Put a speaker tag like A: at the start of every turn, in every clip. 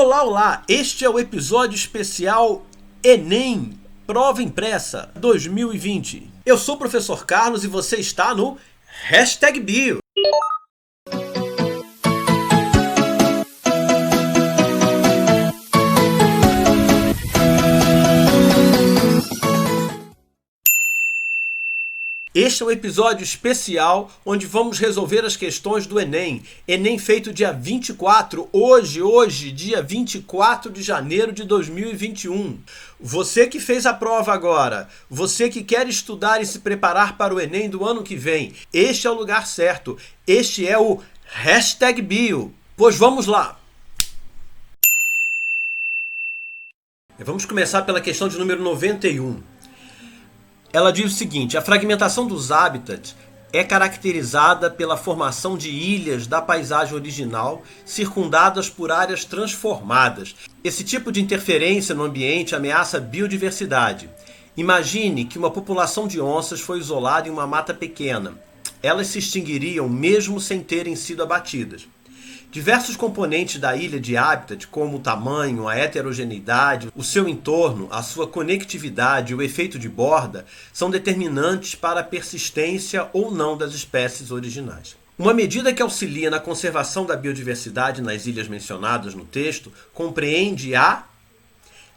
A: Olá, olá! Este é o episódio especial Enem, Prova Impressa 2020. Eu sou o professor Carlos e você está no #Bio. Este é um episódio especial onde vamos resolver as questões do Enem. Enem feito dia 24, hoje, dia 24 de janeiro de 2021. Você que fez a prova agora, você que quer estudar e se preparar para o Enem do ano que vem, este é o lugar certo. Este é o #Bio. Pois vamos lá. Vamos começar pela questão de número 91. Ela diz o seguinte: a fragmentação dos hábitats é caracterizada pela formação de ilhas da paisagem original circundadas por áreas transformadas. Esse tipo de interferência no ambiente ameaça a biodiversidade. Imagine que uma população de onças foi isolada em uma mata pequena. Elas se extinguiriam mesmo sem terem sido abatidas. Diversos componentes da ilha de habitat, como o tamanho, a heterogeneidade, o seu entorno, a sua conectividade e o efeito de borda, são determinantes para a persistência ou não das espécies originais. Uma medida que auxilia na conservação da biodiversidade nas ilhas mencionadas no texto compreende a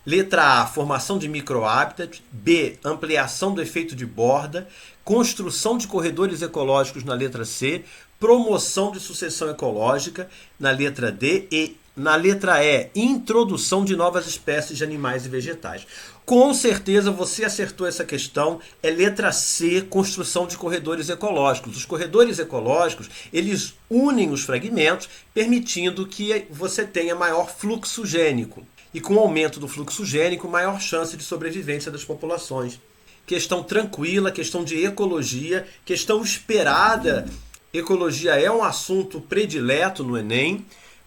A: letra A, formação de microhabitat, B, ampliação do efeito de borda, construção de corredores ecológicos na letra C, promoção de sucessão ecológica na letra D e na letra E, introdução de novas espécies de animais e vegetais. Com certeza você acertou essa questão, é letra C, construção de corredores ecológicos. Os corredores ecológicos, eles unem os fragmentos, permitindo que você tenha maior fluxo gênico. E com o aumento do fluxo gênico, maior chance de sobrevivência das populações. Questão tranquila, questão de ecologia, questão esperada. Ecologia é um assunto predileto no Enem,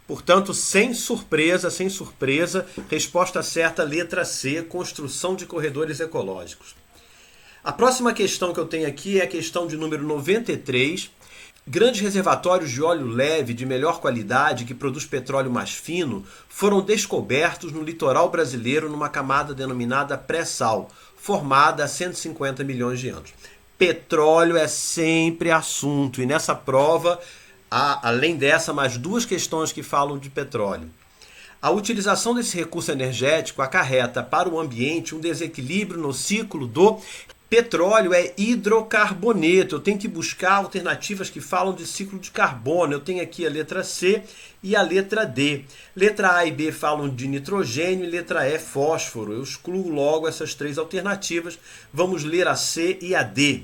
A: portanto, sem surpresa, resposta certa, letra C, construção de corredores ecológicos. A próxima questão que eu tenho aqui é a questão de número 93. Grandes reservatórios de óleo leve de melhor qualidade, que produz petróleo mais fino, foram descobertos no litoral brasileiro numa camada denominada pré-sal, formada há 150 milhões de anos. Petróleo é sempre assunto, e nessa prova há, além dessa, mais duas questões que falam de petróleo. A utilização desse recurso energético acarreta para o ambiente um desequilíbrio no ciclo do petróleo. É hidrocarboneto. Eu tenho que buscar alternativas que falam de ciclo de carbono. Eu tenho aqui a letra C e a letra D. Letra A e B falam de nitrogênio e letra E, fósforo. Eu excluo logo essas três alternativas. Vamos ler a C e a D.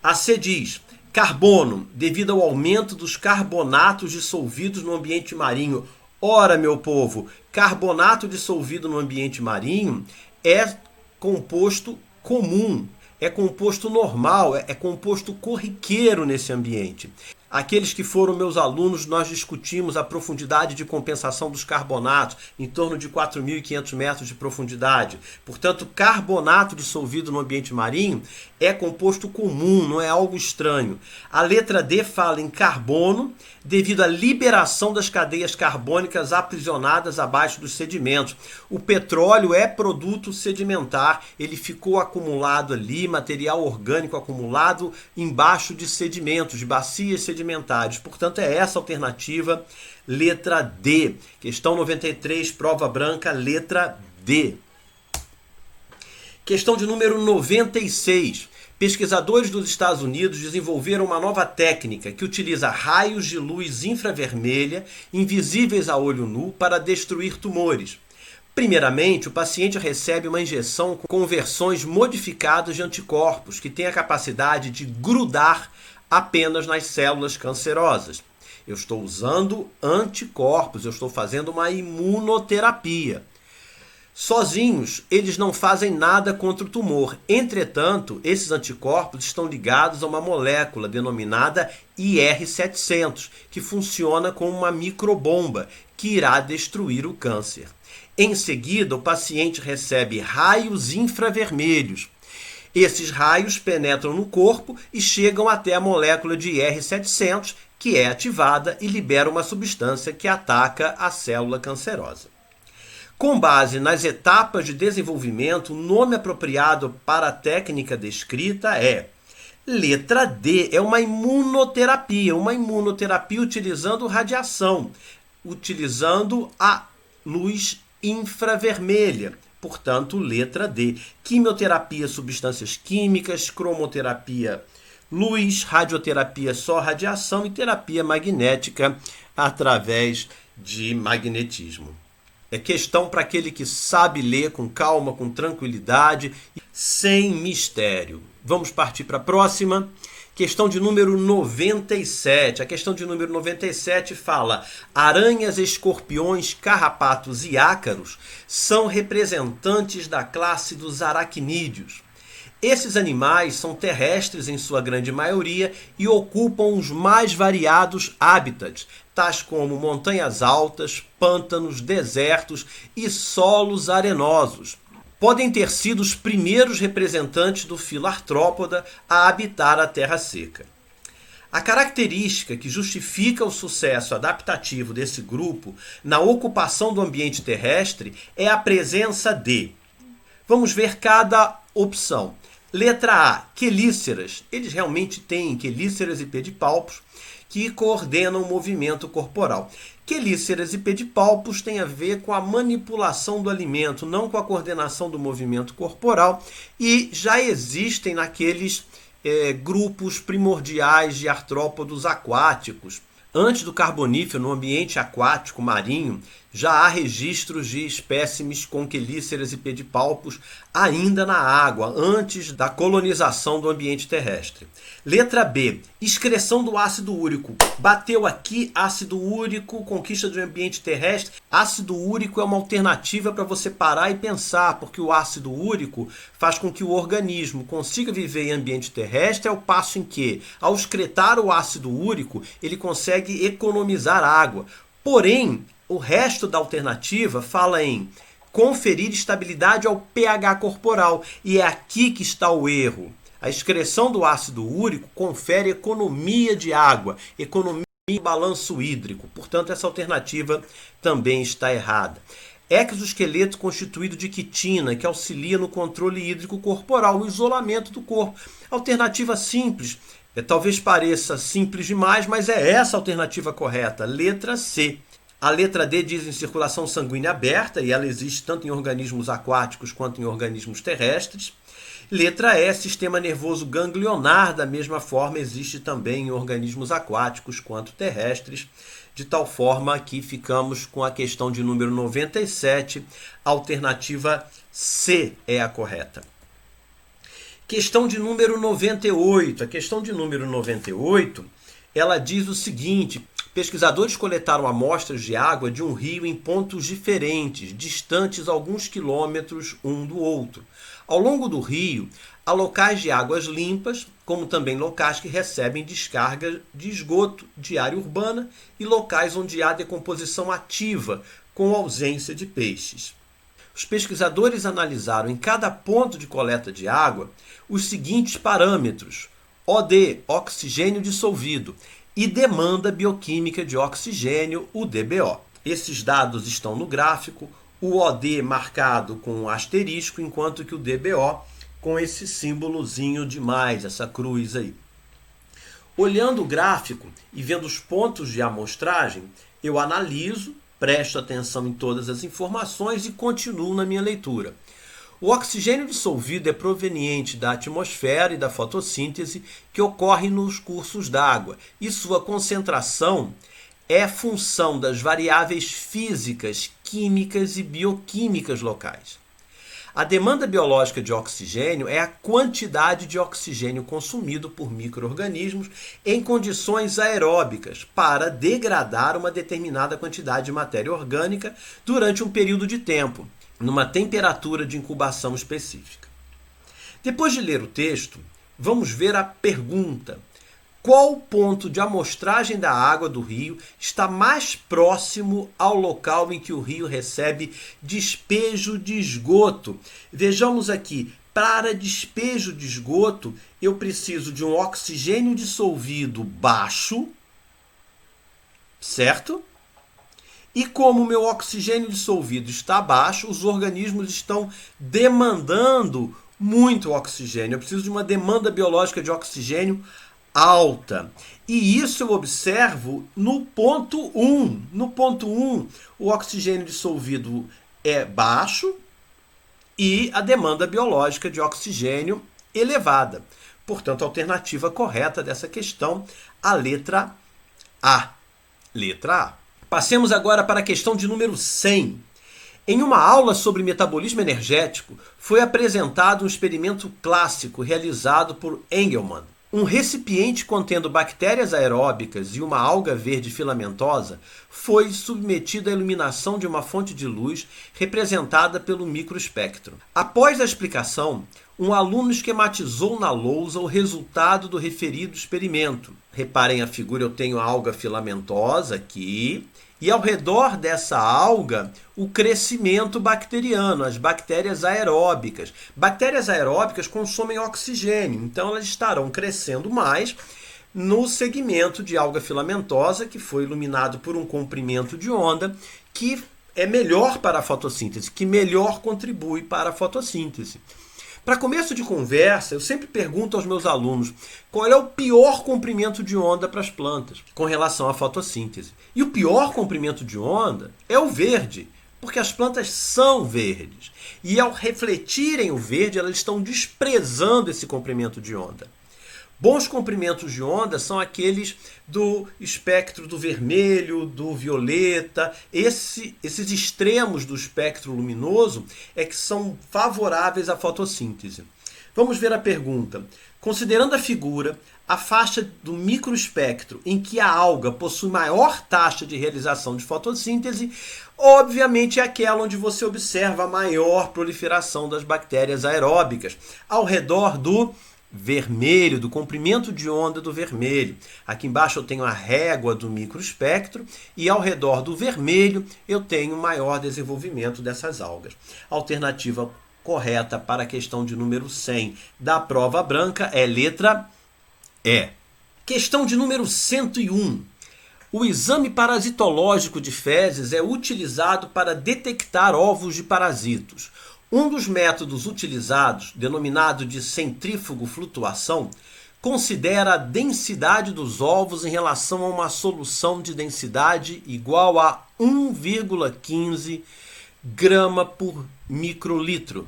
A: A C diz: carbono, devido ao aumento dos carbonatos dissolvidos no ambiente marinho. Ora, meu povo, carbonato dissolvido no ambiente marinho é composto comum, é composto normal, é composto corriqueiro nesse ambiente. Aqueles que foram meus alunos, nós discutimos a profundidade de compensação dos carbonatos, em torno de 4.500 metros de profundidade. Portanto, carbonato dissolvido no ambiente marinho é composto comum, não é algo estranho. A letra D fala em carbono, devido à liberação das cadeias carbônicas aprisionadas abaixo dos sedimentos. O petróleo é produto sedimentar, ele ficou acumulado ali, material orgânico acumulado embaixo de sedimentos, de bacias sedimentares. Portanto, é essa a alternativa, letra D. Questão 93, prova branca, letra D. Questão de número 96. Pesquisadores dos Estados Unidos desenvolveram uma nova técnica que utiliza raios de luz infravermelha invisíveis a olho nu para destruir tumores. Primeiramente, o paciente recebe uma injeção com versões modificadas de anticorpos que têm a capacidade de grudar apenas nas células cancerosas. Eu estou usando anticorpos, eu estou fazendo uma imunoterapia. Sozinhos, eles não fazem nada contra o tumor. Entretanto, esses anticorpos estão ligados a uma molécula denominada IR700, que funciona como uma microbomba que irá destruir o câncer. Em seguida, o paciente recebe raios infravermelhos. Esses raios penetram no corpo e chegam até a molécula de IR700, que é ativada e libera uma substância que ataca a célula cancerosa. Com base nas etapas de desenvolvimento, o nome apropriado para a técnica descrita é letra D, é uma imunoterapia utilizando radiação, utilizando a luz infravermelha. Portanto, letra D. Quimioterapia, substâncias químicas, cromoterapia, luz, radioterapia, só radiação e terapia magnética através de magnetismo. É questão para aquele que sabe ler com calma, com tranquilidade, sem mistério. Vamos partir para a próxima. Questão de número 97. A questão de número 97 fala: aranhas, escorpiões, carrapatos e ácaros são representantes da classe dos aracnídeos. Esses animais são terrestres em sua grande maioria e ocupam os mais variados hábitats, tais como montanhas altas, pântanos, desertos e solos arenosos. Podem ter sido os primeiros representantes do filo artrópoda a habitar a terra seca. A característica que justifica o sucesso adaptativo desse grupo na ocupação do ambiente terrestre é a presença de... Vamos ver cada opção. Letra A, quelíceras. Eles realmente têm quelíceras e pedipalpos que coordenam o movimento corporal. Quelíceras e pedipalpos têm a ver com a manipulação do alimento, não com a coordenação do movimento corporal, e já existem naqueles grupos primordiais de artrópodos aquáticos. Antes do Carbonífero, no ambiente aquático marinho, já há registros de espécimes com quelíceras e pedipalpos ainda na água, antes da colonização do ambiente terrestre. Letra B, excreção do ácido úrico. Bateu aqui, ácido úrico, conquista do ambiente terrestre. Ácido úrico é uma alternativa para você parar e pensar, porque o ácido úrico faz com que o organismo consiga viver em ambiente terrestre, ao passo em que, ao excretar o ácido úrico, ele consegue economizar água. Porém, o resto da alternativa fala em conferir estabilidade ao pH corporal. E é aqui que está o erro. A excreção do ácido úrico confere economia de água, economia de balanço hídrico. Portanto, essa alternativa também está errada. Exoesqueleto constituído de quitina, que auxilia no controle hídrico corporal, no isolamento do corpo. Alternativa simples. Talvez pareça simples demais, mas é essa a alternativa correta. Letra C. A letra D diz em circulação sanguínea aberta, e ela existe tanto em organismos aquáticos quanto em organismos terrestres. Letra E, sistema nervoso ganglionar, da mesma forma existe também em organismos aquáticos quanto terrestres, de tal forma que ficamos com a questão de número 97, a alternativa C é a correta. Questão de número 98. A questão de número 98, ela diz o seguinte: pesquisadores coletaram amostras de água de um rio em pontos diferentes, distantes alguns quilômetros um do outro. Ao longo do rio, há locais de águas limpas, como também locais que recebem descarga de esgoto de área urbana e locais onde há decomposição ativa, com ausência de peixes. Os pesquisadores analisaram em cada ponto de coleta de água os seguintes parâmetros: OD, oxigênio dissolvido, e demanda bioquímica de oxigênio, o DBO. Esses dados estão no gráfico, o OD marcado com um asterisco, enquanto que o DBO com esse símbolozinho de mais, essa cruz aí. Olhando o gráfico e vendo os pontos de amostragem, eu analiso, presto atenção em todas as informações e continuo na minha leitura. O oxigênio dissolvido é proveniente da atmosfera e da fotossíntese que ocorre nos cursos d'água, e sua concentração é função das variáveis físicas, químicas e bioquímicas locais. A demanda biológica de oxigênio é a quantidade de oxigênio consumido por micro-organismos em condições aeróbicas para degradar uma determinada quantidade de matéria orgânica durante um período de tempo, numa temperatura de incubação específica. Depois de ler o texto, vamos ver a pergunta: qual ponto de amostragem da água do rio está mais próximo ao local em que o rio recebe despejo de esgoto? Vejamos aqui, para despejo de esgoto, eu preciso de um oxigênio dissolvido baixo certo? E como o meu oxigênio dissolvido está baixo, os organismos estão demandando muito oxigênio. Eu preciso de uma demanda biológica de oxigênio alta. E isso eu observo no ponto 1. No ponto 1, o oxigênio dissolvido é baixo e a demanda biológica de oxigênio elevada. Portanto, a alternativa correta dessa questão, a letra A. Letra A. Passemos agora para a questão de número 100. Em uma aula sobre metabolismo energético, foi apresentado um experimento clássico realizado por Engelmann. Um recipiente contendo bactérias aeróbicas e uma alga verde filamentosa foi submetido à iluminação de uma fonte de luz representada pelo microespectro. Após a explicação, um aluno esquematizou na lousa o resultado do referido experimento. Reparem a figura, eu tenho a alga filamentosa aqui, e ao redor dessa alga, o crescimento bacteriano, as bactérias aeróbicas. Bactérias aeróbicas consomem oxigênio, então elas estarão crescendo mais no segmento de alga filamentosa, que foi iluminado por um comprimento de onda, que é melhor para a fotossíntese, que melhor contribui para a fotossíntese. Para começo de conversa, eu sempre pergunto aos meus alunos qual é o pior comprimento de onda para as plantas com relação à fotossíntese. E o pior comprimento de onda é o verde, porque as plantas são verdes. E ao refletirem o verde, elas estão desprezando esse comprimento de onda. Bons comprimentos de onda são aqueles do espectro do vermelho, do violeta. Esses extremos do espectro luminoso é que são favoráveis à fotossíntese. Vamos ver a pergunta. Considerando a figura, a faixa do microespectro em que a alga possui maior taxa de realização de fotossíntese, obviamente é aquela onde você observa a maior proliferação das bactérias aeróbicas, ao redor do vermelho, do comprimento de onda do vermelho. Aqui embaixo eu tenho a régua do microespectro e ao redor do vermelho eu tenho maior desenvolvimento dessas algas. A alternativa correta para a questão de número 100 da prova branca é letra E. Questão de número 101. O exame parasitológico de fezes é utilizado para detectar ovos de parasitos. Um dos métodos utilizados, denominado de centrífugo flutuação, considera a densidade dos ovos em relação a uma solução de densidade igual a 1,15 grama por microlitro.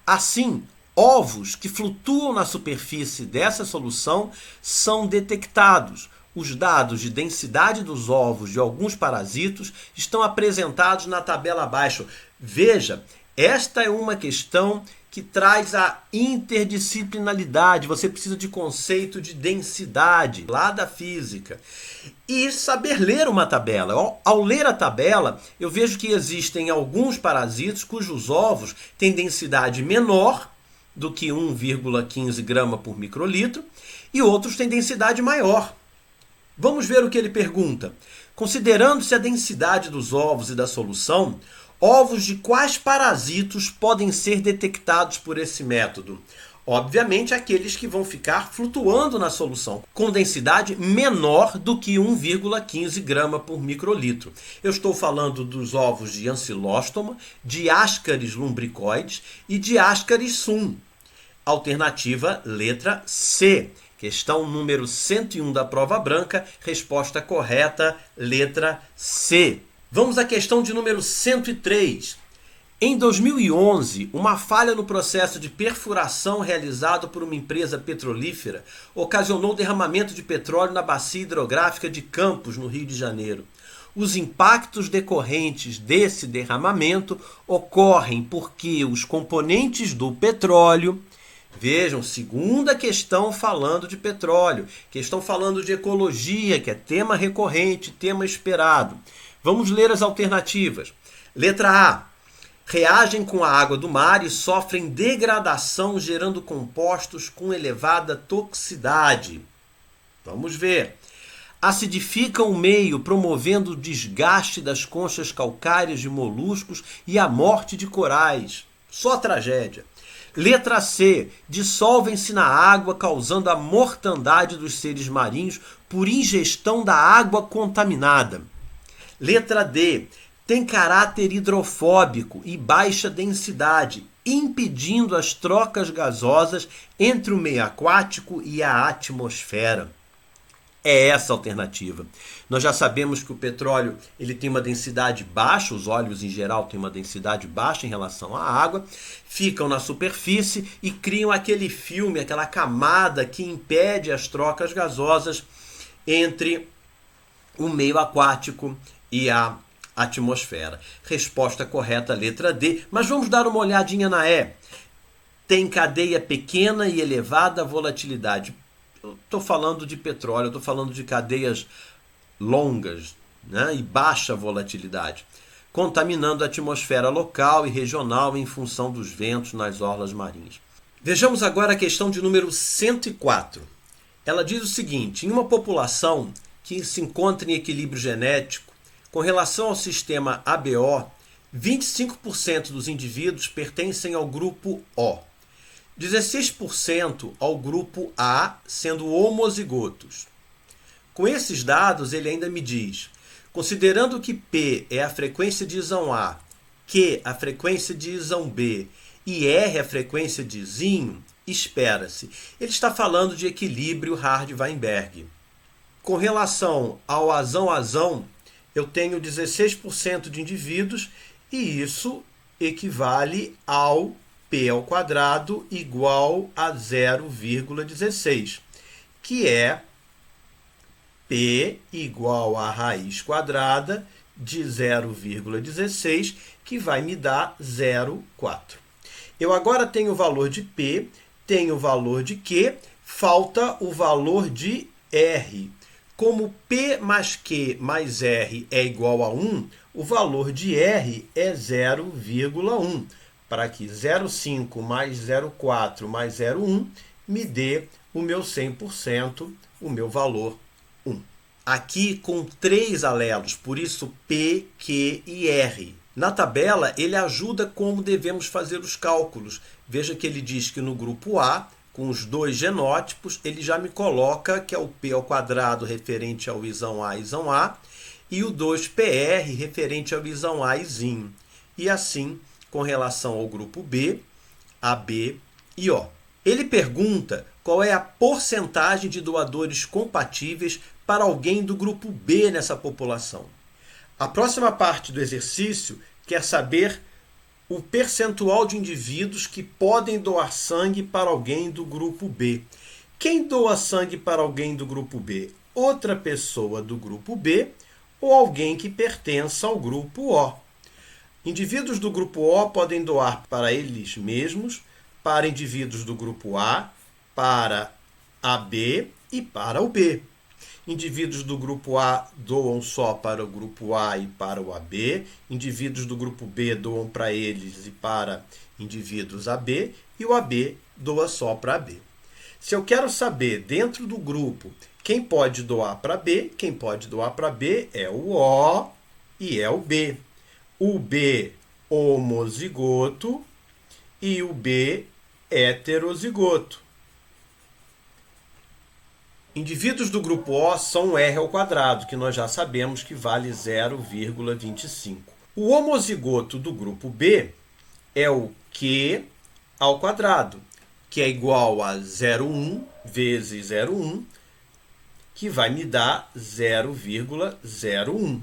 A: Assim, ovos que flutuam na superfície dessa solução são detectados. Os dados de densidade dos ovos de alguns parasitos estão apresentados na tabela abaixo. Veja, esta é uma questão que traz a interdisciplinaridade. Você precisa de conceito de densidade, lá da física. E saber ler uma tabela. Ao ler a tabela, eu vejo que existem alguns parasitos cujos ovos têm densidade menor do que 1,15 grama por microlitro e outros têm densidade maior. Vamos ver o que ele pergunta. Considerando-se a densidade dos ovos e da solução, ovos de quais parasitos podem ser detectados por esse método? Obviamente, aqueles que vão ficar flutuando na solução, com densidade menor do que 1,15 grama por microlitro. Eu estou falando dos ovos de Ancylostoma, de Ascaris lumbricoides e de Ascaris sum. Alternativa letra C. Questão número 101 da prova branca, resposta correta, letra C. Vamos à questão de número 103. Em 2011, uma falha no processo de perfuração realizado por uma empresa petrolífera ocasionou derramamento de petróleo na bacia hidrográfica de Campos, no Rio de Janeiro. Os impactos decorrentes desse derramamento ocorrem porque os componentes do petróleo... Vejam, segunda questão falando de petróleo, questão falando de ecologia, que é tema recorrente, tema esperado. Vamos ler as alternativas. Letra A. Reagem com a água do mar e sofrem degradação, gerando compostos com elevada toxicidade. Vamos ver. Acidificam o meio, promovendo o desgaste das conchas calcárias de moluscos e a morte de corais. Só tragédia. Letra C. Dissolvem-se na água, causando a mortandade dos seres marinhos por ingestão da água contaminada. Letra D. Tem caráter hidrofóbico e baixa densidade, impedindo as trocas gasosas entre o meio aquático e a atmosfera. É essa a alternativa. Nós já sabemos que o petróleo ele tem uma densidade baixa, os óleos em geral têm uma densidade baixa em relação à água, ficam na superfície e criam aquele filme, aquela camada que impede as trocas gasosas entre o meio aquático e a atmosfera. Resposta correta, letra D. Mas vamos dar uma olhadinha na E. Tem cadeia pequena e elevada volatilidade. Eu estou falando de petróleo, estou falando de cadeias longas, né, e baixa volatilidade, contaminando a atmosfera local e regional em função dos ventos nas orlas marinhas. Vejamos agora a questão de número 104. Ela diz o seguinte: em uma população que se encontra em equilíbrio genético, com relação ao sistema ABO, 25% dos indivíduos pertencem ao grupo O, 16% ao grupo A, sendo homozigotos. Com esses dados, ele ainda me diz, considerando que P é a frequência de íson A, Q a frequência de íson B e R a frequência de zinho, espera-se. Ele está falando de equilíbrio Hardy-Weinberg. Com relação ao azão-azão, eu tenho 16% de indivíduos e isso equivale ao P ao quadrado igual a 0,16, que é P igual a raiz quadrada de 0,16, que vai me dar 0,4. Eu agora tenho o valor de P, tenho o valor de Q, falta o valor de R. Como P mais Q mais R é igual a 1, o valor de R é 0,1, para que 0,5 mais 0,4 mais 0,1 me dê o meu 100%, o meu valor 1. Aqui com 3 alelos, por isso P, Q e R. Na tabela, ele ajuda como devemos fazer os cálculos. Veja que ele diz que no grupo A, com os 2 genótipos, ele já me coloca que é o P ao quadrado referente ao íson A e o 2PR referente ao íson A e zinho. E assim, com relação ao grupo B, AB e O. Ele pergunta qual é a porcentagem de doadores compatíveis para alguém do grupo B nessa população. A próxima parte do exercício quer saber o percentual de indivíduos que podem doar sangue para alguém do grupo B. Quem doa sangue para alguém do grupo B? Outra pessoa do grupo B ou alguém que pertença ao grupo O. Indivíduos do grupo O podem doar para eles mesmos, para indivíduos do grupo A, para AB e para o B. Indivíduos do grupo A doam só para o grupo A e para o AB. Indivíduos do grupo B doam para eles e para indivíduos AB. E o AB doa só para AB. Se eu quero saber, dentro do grupo, quem pode doar para B, quem pode doar para B é o O e é o B. O B homozigoto e o B heterozigoto. Indivíduos do grupo O são R ao quadrado, que nós já sabemos que vale 0,25. O homozigoto do grupo B é o Q ao quadrado, que é igual a 0,1 vezes 0,1, que vai me dar 0,01.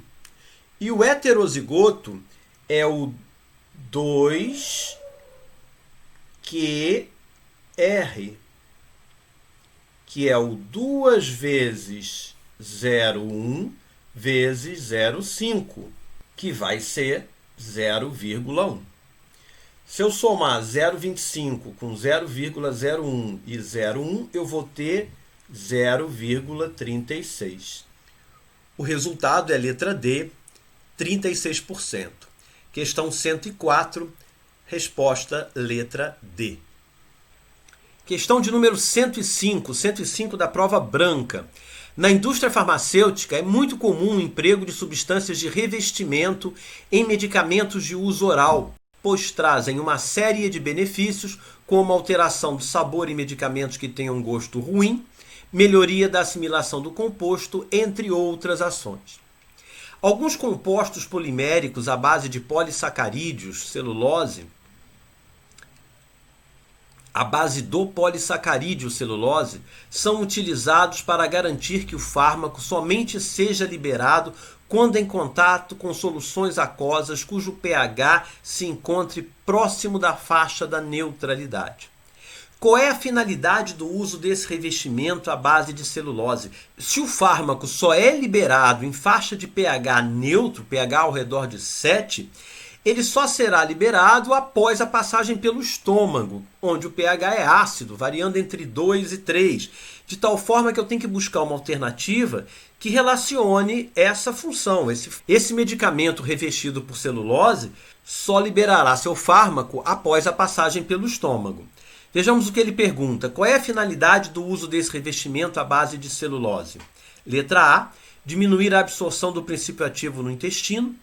A: E o heterozigoto é o 2QR, que é o 2 vezes 0,1 vezes 0,5, que vai ser 0,1. Se eu somar 0,25 com 0,01 e 0,1, eu vou ter 0,36. O resultado é a letra D, 36%. Questão 104, resposta letra D. Questão de número 105 da prova branca. Na indústria farmacêutica é muito comum o emprego de substâncias de revestimento em medicamentos de uso oral, pois trazem uma série de benefícios, como alteração do sabor em medicamentos que tenham gosto ruim, melhoria da assimilação do composto, entre outras ações. Alguns compostos poliméricos à base de polissacarídeos, celulose, à base do polissacarídeo celulose, são utilizados para garantir que o fármaco somente seja liberado quando em contato com soluções aquosas cujo pH se encontre próximo da faixa da neutralidade. Qual é a finalidade do uso desse revestimento à base de celulose? Se o fármaco só é liberado em faixa de pH neutro, pH ao redor de 7, ele só será liberado após a passagem pelo estômago, onde o pH é ácido, variando entre 2 e 3, de tal forma que eu tenho que buscar uma alternativa que relacione essa função. Esse medicamento revestido por celulose só liberará seu fármaco após a passagem pelo estômago. Vejamos o que ele pergunta. Qual é a finalidade do uso desse revestimento à base de celulose? Letra A, diminuir a absorção do princípio ativo no intestino.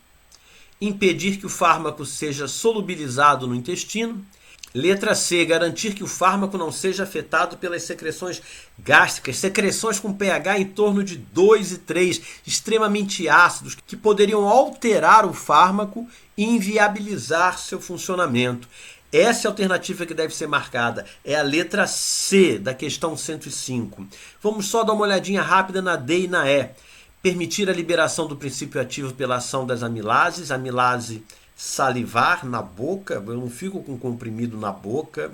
A: Impedir que o fármaco seja solubilizado no intestino. Letra C, garantir que o fármaco não seja afetado pelas secreções gástricas, secreções com pH em torno de 2 e 3, extremamente ácidos, que poderiam alterar o fármaco e inviabilizar seu funcionamento. Essa é a alternativa que deve ser marcada, é a letra C da questão 105. Vamos só dar uma olhadinha rápida na D e na E. Permitir a liberação do princípio ativo pela ação das amilases, amilase salivar na boca, eu não fico com comprimido na boca,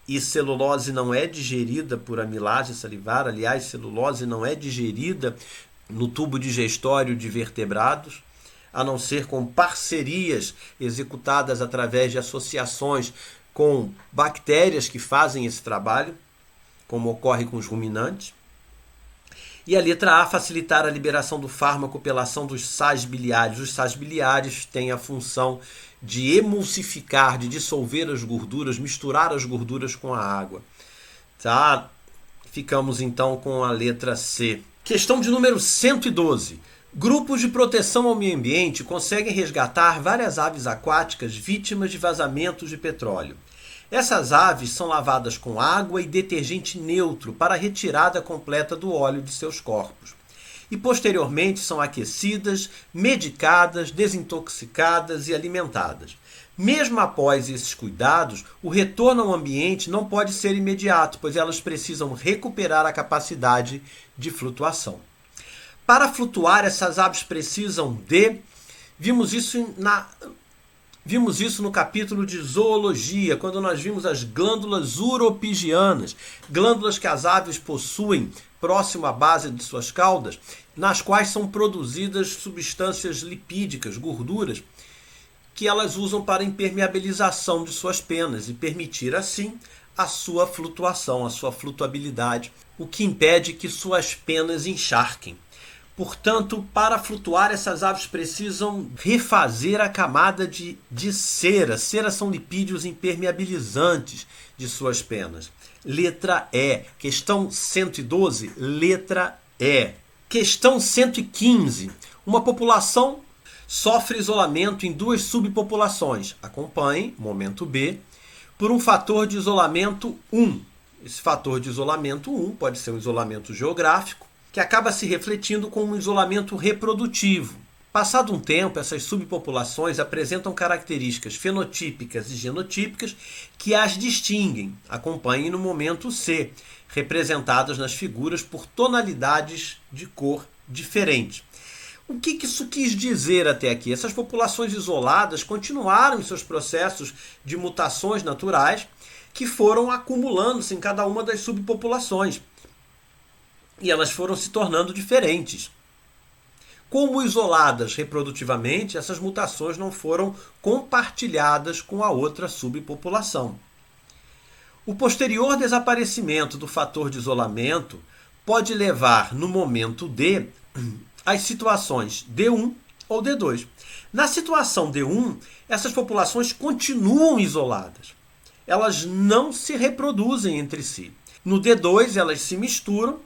A: e celulose não é digerida por amilase salivar, aliás, celulose não é digerida no tubo digestório de vertebrados, a não ser com parcerias executadas através de associações com bactérias que fazem esse trabalho, como ocorre com os ruminantes. E a letra A, facilitar a liberação do fármaco pela ação dos sais biliares. Os sais biliares têm a função de emulsificar, de dissolver as gorduras, misturar as gorduras com a água. Tá? Ficamos então com a letra C. Questão de número 112. Grupos de proteção ao meio ambiente conseguem resgatar várias aves aquáticas vítimas de vazamentos de petróleo. Essas aves são lavadas com água e detergente neutro para a retirada completa do óleo de seus corpos. E posteriormente são aquecidas, medicadas, desintoxicadas e alimentadas. Mesmo após esses cuidados, o retorno ao ambiente não pode ser imediato, pois elas precisam recuperar a capacidade de flutuação. Para flutuar, essas aves precisam de... Vimos isso no capítulo de zoologia, quando nós vimos as glândulas uropigianas, glândulas que as aves possuem próximo à base de suas caudas, nas quais são produzidas substâncias lipídicas, gorduras, que elas usam para impermeabilização de suas penas e permitir assim a sua flutuação, a sua flutuabilidade, o que impede que suas penas encharquem. Portanto, para flutuar, essas aves precisam refazer a camada de cera. Cera são lipídios impermeabilizantes de suas penas. Letra E. Questão 112, letra E. Questão 115. Uma população sofre isolamento em duas subpopulações. Acompanhe, momento B, por um fator de isolamento 1. Esse fator de isolamento 1 pode ser um isolamento geográfico, que acaba se refletindo com um isolamento reprodutivo. Passado um tempo, essas subpopulações apresentam características fenotípicas e genotípicas que as distinguem. Acompanhem no momento C, representadas nas figuras por tonalidades de cor diferentes. O que isso quis dizer até aqui? Essas populações isoladas continuaram em seus processos de mutações naturais que foram acumulando-se em cada uma das subpopulações. E elas foram se tornando diferentes. Como isoladas reprodutivamente, essas mutações não foram compartilhadas com a outra subpopulação. O posterior desaparecimento do fator de isolamento pode levar, no momento D, às situações D1 ou D2. Na situação D1, essas populações continuam isoladas. Elas não se reproduzem entre si. No D2, elas se misturam.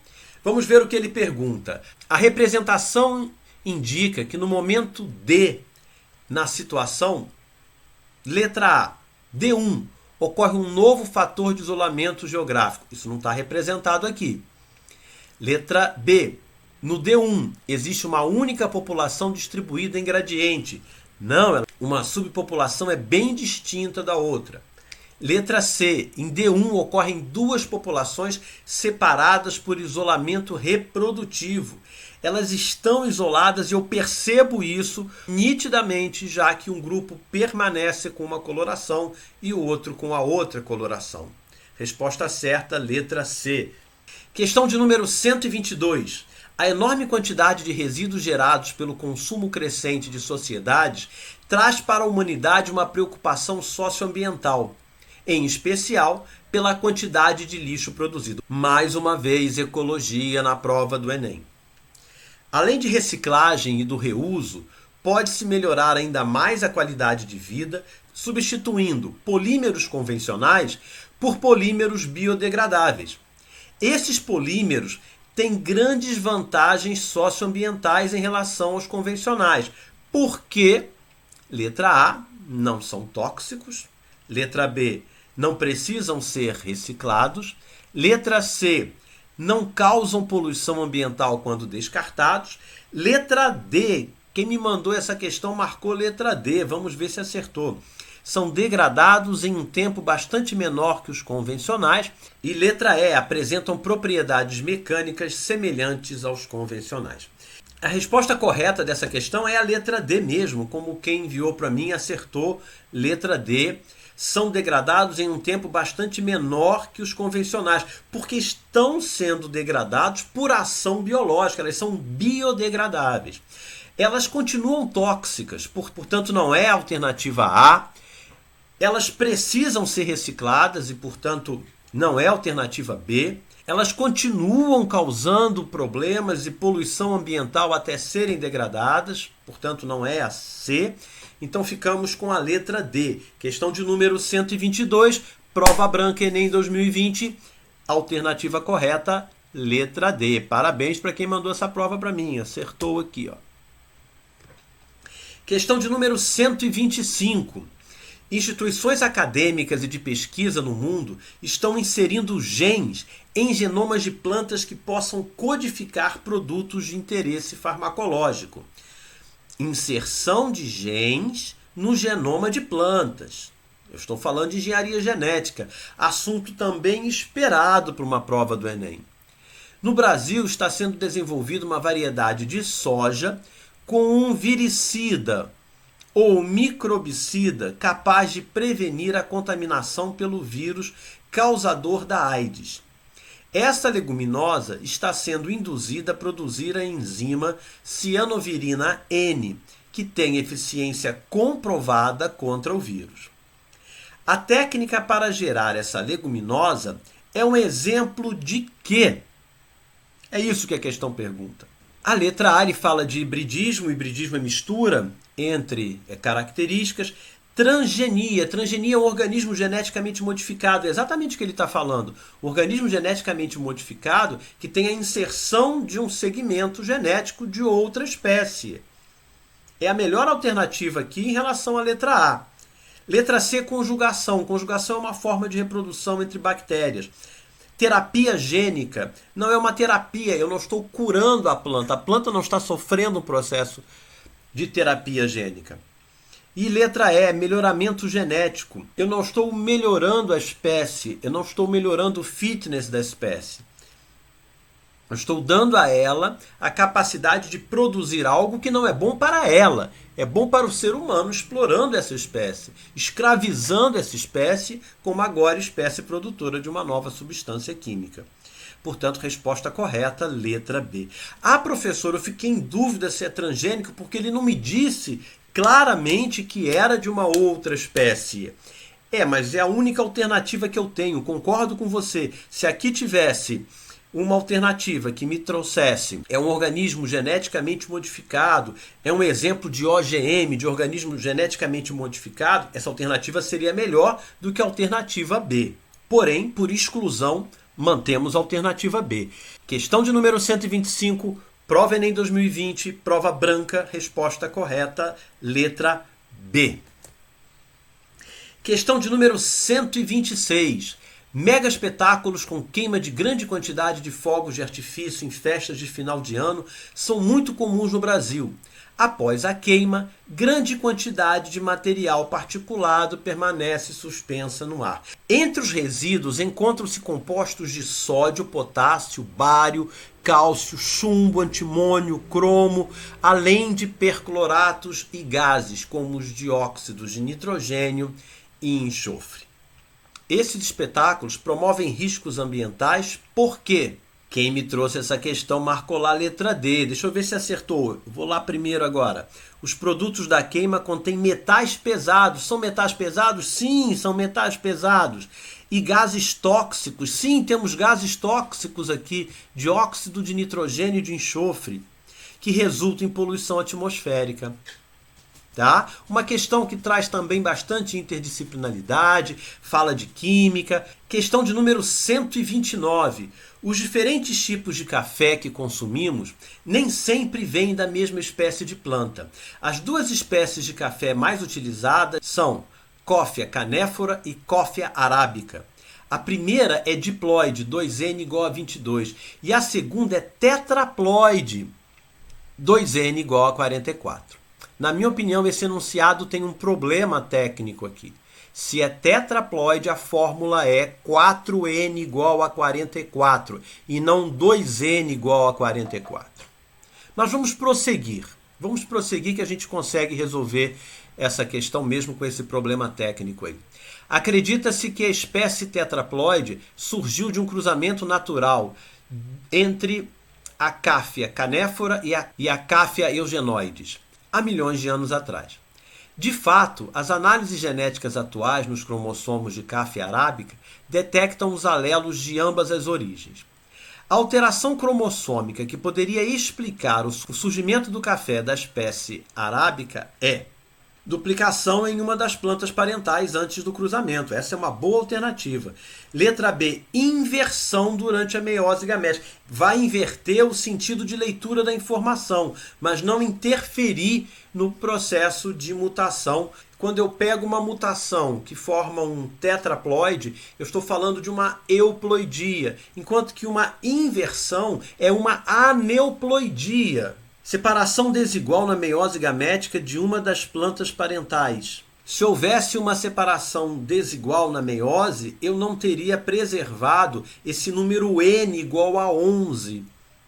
A: Vamos ver o que ele pergunta. A representação indica que no momento D, na situação, letra A, D1, ocorre um novo fator de isolamento geográfico. Isso não está representado aqui. Letra B, No D1, existe uma única população distribuída em gradiente. Não, uma subpopulação é bem distinta da outra. Letra C. Em D1 ocorrem duas populações separadas por isolamento reprodutivo. Elas estão isoladas e eu percebo isso nitidamente, já que um grupo permanece com uma coloração e o outro com a outra coloração. Resposta certa, letra C. Questão de número 122. A enorme quantidade de resíduos gerados pelo consumo crescente de sociedades traz para a humanidade uma preocupação socioambiental, em especial pela quantidade de lixo produzido. Mais uma vez, ecologia na prova do Enem. Além de reciclagem e do reuso, pode-se melhorar ainda mais a qualidade de vida, substituindo polímeros convencionais por polímeros biodegradáveis. Esses polímeros têm grandes vantagens socioambientais em relação aos convencionais, porque, letra A, não são tóxicos, letra B, não precisam ser reciclados, letra C, não causam poluição ambiental quando descartados, letra D, quem me mandou essa questão marcou letra D, vamos ver se acertou. São degradados em um tempo bastante menor que os convencionais. E letra E, apresentam propriedades mecânicas semelhantes aos convencionais. A resposta correta dessa questão é a letra D mesmo, como quem enviou para mim acertou, letra D. São degradados em um tempo bastante menor que os convencionais, porque estão sendo degradados por ação biológica, elas são biodegradáveis. Elas continuam tóxicas, portanto não é a alternativa A. Elas precisam ser recicladas e, portanto, não é a alternativa B. Elas continuam causando problemas e poluição ambiental até serem degradadas, portanto, não é a C. Então, ficamos com a letra D. Questão de número 122, prova branca Enem 2020, alternativa correta, letra D. Parabéns para quem mandou essa prova para mim, acertou aqui, ó. Questão de número 125. Instituições acadêmicas e de pesquisa no mundo estão inserindo genes em genomas de plantas que possam codificar produtos de interesse farmacológico. Inserção de genes no genoma de plantas. Eu estou falando de engenharia genética, assunto também esperado para uma prova do Enem. No Brasil está sendo desenvolvida uma variedade de soja com um viricida ou microbicida capaz de prevenir a contaminação pelo vírus causador da AIDS. Esta leguminosa está sendo induzida a produzir a enzima cianovirina N, que tem eficiência comprovada contra o vírus. A técnica para gerar essa leguminosa é um exemplo de quê? É isso que a questão pergunta. A letra A ele fala de hibridismo. Hibridismo é mistura entre características. Transgenia. Transgenia é um organismo geneticamente modificado. É exatamente o que ele está falando. O organismo geneticamente modificado que tem a inserção de um segmento genético de outra espécie. É a melhor alternativa aqui em relação à letra A. Letra C, conjugação. Conjugação é uma forma de reprodução entre bactérias. Terapia gênica não é uma terapia, eu não estou curando a planta não está sofrendo um processo de terapia gênica. E letra E, melhoramento genético. Eu não estou melhorando a espécie, eu não estou melhorando o fitness da espécie. Eu estou dando a ela a capacidade de produzir algo que não é bom para ela, é bom para o ser humano, explorando essa espécie, escravizando essa espécie como agora espécie produtora de uma nova substância química. Portanto, resposta correta, letra B. Ah, professor, eu fiquei em dúvida se é transgênico porque ele não me disse claramente que era de uma outra espécie. Mas é a única alternativa que eu tenho, concordo com você. Se aqui tivesse uma alternativa que me trouxesse um organismo geneticamente modificado, é um exemplo de OGM, de organismo geneticamente modificado, essa alternativa seria melhor do que a alternativa B. Porém, por exclusão, mantemos a alternativa B. Questão de número 125, prova Enem 2020, prova branca, resposta correta, letra B. Questão de número 126. Mega espetáculos com queima de grande quantidade de fogos de artifício em festas de final de ano são muito comuns no Brasil. Após a queima, grande quantidade de material particulado permanece suspensa no ar. Entre os resíduos encontram-se compostos de sódio, potássio, bário, cálcio, chumbo, antimônio, cromo, além de percloratos e gases como os dióxidos de nitrogênio e enxofre. Esses espetáculos promovem riscos ambientais porque quem me trouxe essa questão marcou lá a letra D. Deixa eu ver se acertou. Vou lá primeiro agora. Os produtos da queima contêm metais pesados. São metais pesados? Sim, são metais pesados. E gases tóxicos? Sim, temos gases tóxicos aqui. Dióxido de nitrogênio e de enxofre, que resultam em poluição atmosférica. Tá? Uma questão que traz também bastante interdisciplinaridade, fala de química. Questão de número 129. Os diferentes tipos de café que consumimos nem sempre vêm da mesma espécie de planta. As duas espécies de café mais utilizadas são Coffea canephora e Coffea arábica. A primeira é diploide, 2N igual a 22, e a segunda é tetraploide, 2N igual a 44. Na minha opinião, esse enunciado tem um problema técnico aqui. Se é tetraploide, a fórmula é 4N igual a 44 e não 2N igual a 44. Mas vamos prosseguir. Vamos prosseguir que a gente consegue resolver essa questão mesmo com esse problema técnico aí. Acredita-se que a espécie tetraploide surgiu de um cruzamento natural entre a Coffea canephora e a Coffea eugenoides, há milhões de anos atrás. De fato, as análises genéticas atuais nos cromossomos de Coffea arábica detectam os alelos de ambas as origens. A alteração cromossômica que poderia explicar o surgimento do café da espécie arábica é duplicação em uma das plantas parentais antes do cruzamento. Essa é uma boa alternativa. Letra B, inversão durante a meiose gamética. Vai inverter o sentido de leitura da informação, mas não interferir no processo de mutação. Quando eu pego uma mutação que forma um tetraploide, eu estou falando de uma euploidia, enquanto que uma inversão é uma aneuploidia. Separação desigual na meiose gamética de uma das plantas parentais. Se houvesse uma separação desigual na meiose, eu não teria preservado esse número N igual a 11,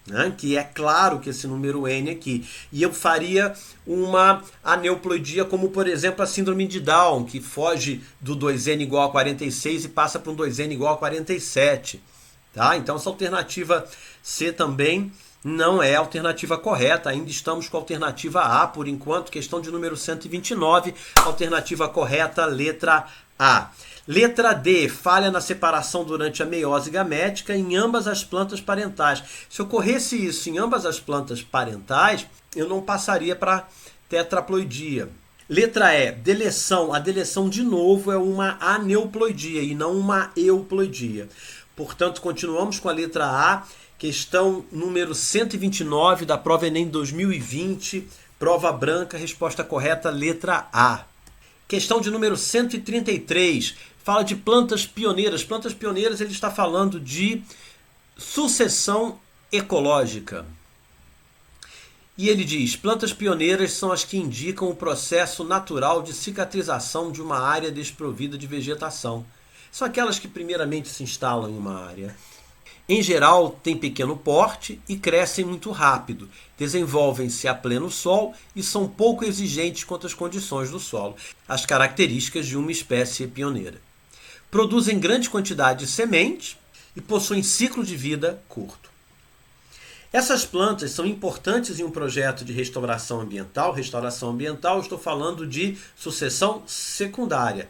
A: né? Que é claro que esse número N aqui. E eu faria uma aneuploidia como, por exemplo, a síndrome de Down, que foge do 2N igual a 46 e passa para um 2N igual a 47. Tá? Então essa alternativa C também não é a alternativa correta, ainda estamos com a alternativa A por enquanto, questão de número 129, alternativa correta, letra A. Letra D, falha na separação durante a meiose gamética em ambas as plantas parentais. Se ocorresse isso em ambas as plantas parentais, eu não passaria para tetraploidia. Letra E, deleção. A deleção, de novo, é uma aneuploidia e não uma euploidia. Portanto, continuamos com a letra A. Questão número 129 da prova Enem 2020, prova branca, resposta correta, letra A. Questão de número 133, fala de plantas pioneiras. Plantas pioneiras, ele está falando de sucessão ecológica. E ele diz, plantas pioneiras são as que indicam o processo natural de cicatrização de uma área desprovida de vegetação. São aquelas que primeiramente se instalam em uma área. Em geral, têm pequeno porte e crescem muito rápido, desenvolvem-se a pleno sol e são pouco exigentes quanto às condições do solo, as características de uma espécie pioneira. Produzem grande quantidade de sementes e possuem ciclo de vida curto. Essas plantas são importantes em um projeto de restauração ambiental. Restauração ambiental, estou falando de sucessão secundária,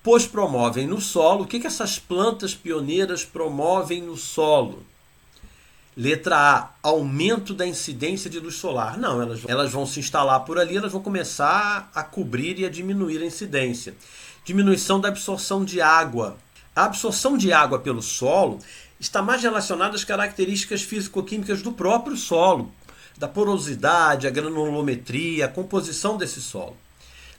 A: pois promovem no solo. O que essas plantas pioneiras promovem no solo? Letra A, aumento da incidência de luz solar. Não, elas vão se instalar por ali, elas vão começar a cobrir e a diminuir a incidência. Diminuição da absorção de água. A absorção de água pelo solo está mais relacionada às características físico-químicas do próprio solo, da porosidade, a granulometria, a composição desse solo.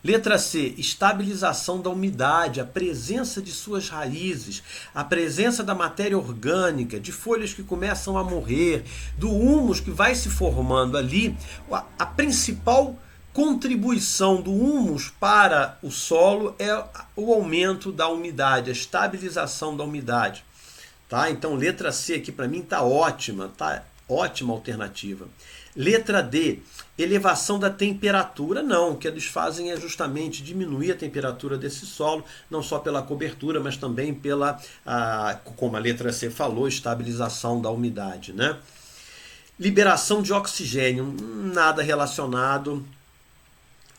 A: Letra C, estabilização da umidade, a presença de suas raízes, a presença da matéria orgânica, de folhas que começam a morrer, do humus que vai se formando ali. A principal contribuição do humus para o solo é o aumento da umidade, a estabilização da umidade. Tá? Então, letra C aqui para mim está ótima, tá? Ótima alternativa. Letra D, elevação da temperatura. Não, o que eles fazem é justamente diminuir a temperatura desse solo, não só pela cobertura, mas também pela, como a letra C falou, estabilização da umidade, né? Liberação de oxigênio, nada relacionado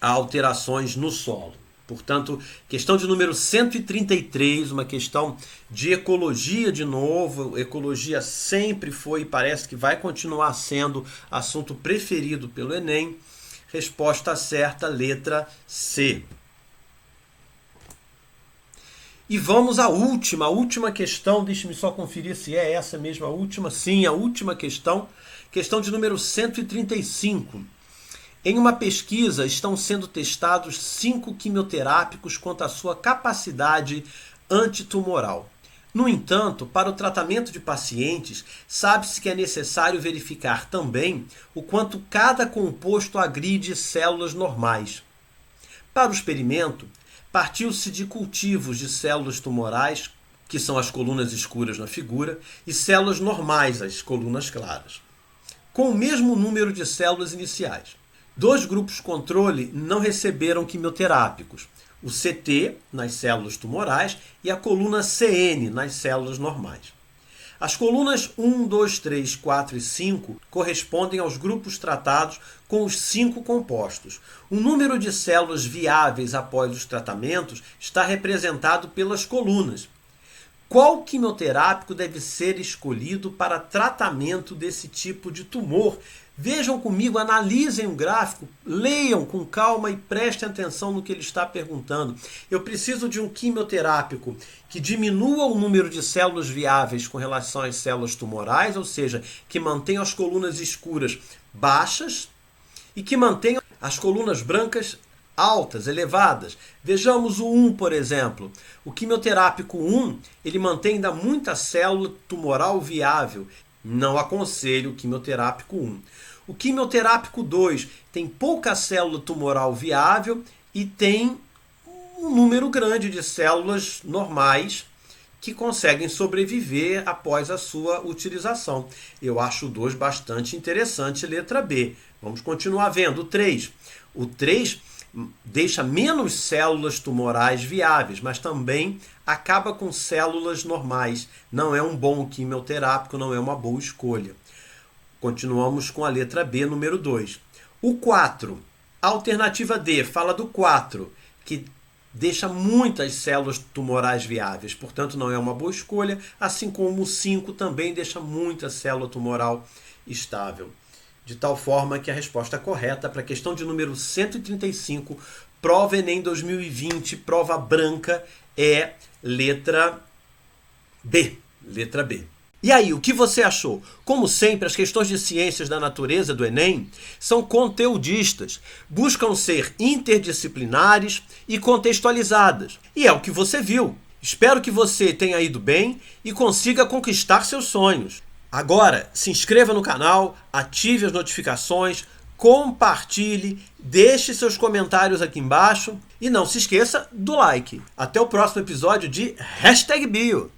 A: a alterações no solo. Portanto, questão de número 133, uma questão de ecologia de novo. Ecologia sempre foi e parece que vai continuar sendo assunto preferido pelo Enem. Resposta certa, letra C. E vamos à última questão. Deixe-me só conferir se é essa mesma última. Sim, a última questão. Questão de número 135. Em uma pesquisa, estão sendo testados 5 quimioterápicos quanto à sua capacidade antitumoral. No entanto, para o tratamento de pacientes, sabe-se que é necessário verificar também o quanto cada composto agride células normais. Para o experimento, partiu-se de cultivos de células tumorais, que são as colunas escuras na figura, e células normais, as colunas claras, com o mesmo número de células iniciais. 2 grupos controle não receberam quimioterápicos, o CT nas células tumorais e a coluna CN nas células normais. As colunas 1, 2, 3, 4 e 5 correspondem aos grupos tratados com os 5 compostos. O número de células viáveis após os tratamentos está representado pelas colunas. Qual quimioterápico deve ser escolhido para tratamento desse tipo de tumor? Vejam comigo, analisem o gráfico, leiam com calma e prestem atenção no que ele está perguntando. Eu preciso de um quimioterápico que diminua o número de células viáveis com relação às células tumorais, ou seja, que mantenha as colunas escuras baixas e que mantenha as colunas brancas altas, elevadas. Vejamos o 1, por exemplo. O quimioterápico 1, ele mantém ainda muita célula tumoral viável. Não aconselho o quimioterápico 1. O quimioterápico 2 tem pouca célula tumoral viável e tem um número grande de células normais que conseguem sobreviver após a sua utilização. Eu acho o 2 bastante interessante, letra B. Vamos continuar vendo o 3. O 3 deixa menos células tumorais viáveis, mas também acaba com células normais. Não é um bom quimioterápico, não é uma boa escolha. Continuamos com a letra B, número 2. O 4, a alternativa D, fala do 4, que deixa muitas células tumorais viáveis, portanto não é uma boa escolha, assim como o 5 também deixa muita célula tumoral estável. De tal forma que a resposta correta para a questão de número 135, prova Enem 2020, prova branca, é letra B. Letra B. E aí, o que você achou? Como sempre, as questões de ciências da natureza do Enem são conteudistas, buscam ser interdisciplinares e contextualizadas. E é o que você viu. Espero que você tenha ido bem e consiga conquistar seus sonhos. Agora, se inscreva no canal, ative as notificações, compartilhe, deixe seus comentários aqui embaixo e não se esqueça do like. Até o próximo episódio de #Bio.